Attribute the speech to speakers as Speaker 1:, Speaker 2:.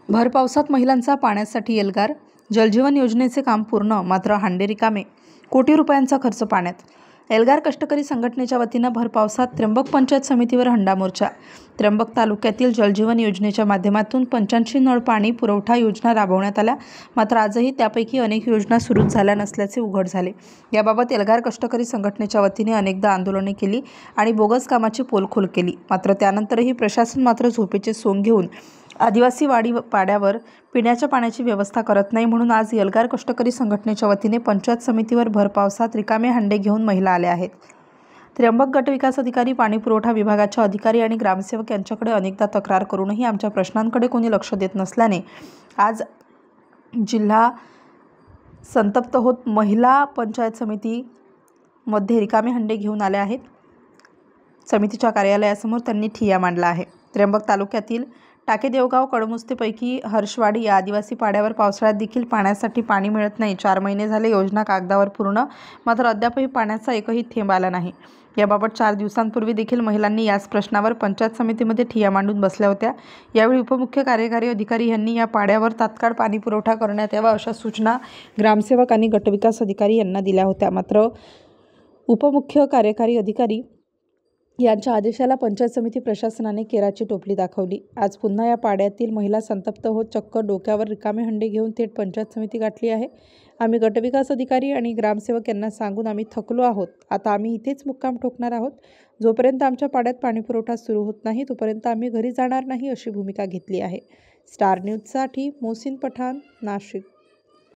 Speaker 1: भर पावसात महिलांचा पाण्यासाठी एल्गार, जलजीवन योजनेचे काम पूर्ण, मात्र हांडे रिकामे, कोटी रुपयांचा खर्च पाण्यात. एल्गार कष्टकरी संघटनेच्या वतीनं भर पावसात त्र्यंबक पंचायत समितीवर हंडा मोर्चा. त्र्यंबक तालुक्यातील जलजीवन योजनेच्या माध्यमातून 85 नळ पाणी पुरवठा योजना राबवण्यात आल्या, मात्र आजही त्यापैकी अनेक योजना सुरू झाल्या नसल्याचे उघड झाले. याबाबत एल्गार कष्टकरी संघटनेच्या वतीने अनेकदा आंदोलने केली आणि बोगस कामाची पोलखोल केली, मात्र त्यानंतरही प्रशासन मात्र झोपेचे सोंग घेऊन आदिवासी वाडी पाड्यावर पिण्याच्या पाण्याची व्यवस्था करत नाही. म्हणून आज एल्गार कष्टकरी संघटनेच्या वतीने पंचायत समितीवर भर पावसात रिकामे हंडे घेऊन महिला आल्या आहेत. त्र्यंबक गट विकास अधिकारी, पाणी पुरवठा विभागाच्या अधिकारी आणि ग्रामसेवक यांच्याकडे अनेकदा तक्रार करूनही आमच्या प्रश्नांकडे कोणी लक्ष देत नसल्याने आज जिल्हा संतप्त होत महिला पंचायत समितीमध्ये रिकामे हंडे घेऊन आले आहेत. समितीच्या कार्यालयासमोर त्यांनी ठिय्या मांडला आहे. त्र्यंबक तालुक्यातील टाके, देवगाव, कडमुस्तेपैकी हर्षवाडी या आदिवासी पाड्यावर पावसाळ्यात देखील पाण्यासाठी पाणी मिळत नाही. 4 महिने झाले योजना कागदावर पूर्ण, मात्र अद्यापही पाण्याचा एकही थेंब आला नाही. याबाबत 4 दिवसांपूर्वी देखील महिलांनी याच प्रश्नावर पंचायत समितीमध्ये ठिय्या मांडून बसल्या होत्या. यावेळी उपमुख्य कार्यकारी अधिकारी यांनी या पाड्यावर तात्काळ पाणी पुरवठा करण्यात यावा अशा सूचना ग्रामसेवक आणि गटविकास अधिकारी यांना दिल्या होत्या. मात्र उपमुख्य कार्यकारी अधिकारी यांच्या आदेशाला पंचायत समिती प्रशासनाने केराची टोपली दाखवली. आज पुन्हा या पाड्यातील महिला संतप्त होत चक्क डोक्यावर रिकामे हंडे घेऊन थेट पंचायत समिती गाठली आहे. आम्ही गटविकास अधिकारी आणि ग्रामसेवक यांना सांगून आम्ही थकलो आहोत. आता आम्ही इथेच मुक्काम ठोकणार आहोत. जोपर्यंत आमच्या पाड्यात पाणीपुरवठा सुरू होत नाही तोपर्यंत आम्ही घरी जाणार नाही अशी भूमिका घेतली आहे. स्टार न्यूजसाठी मोहसिन पठाण, नाशिक.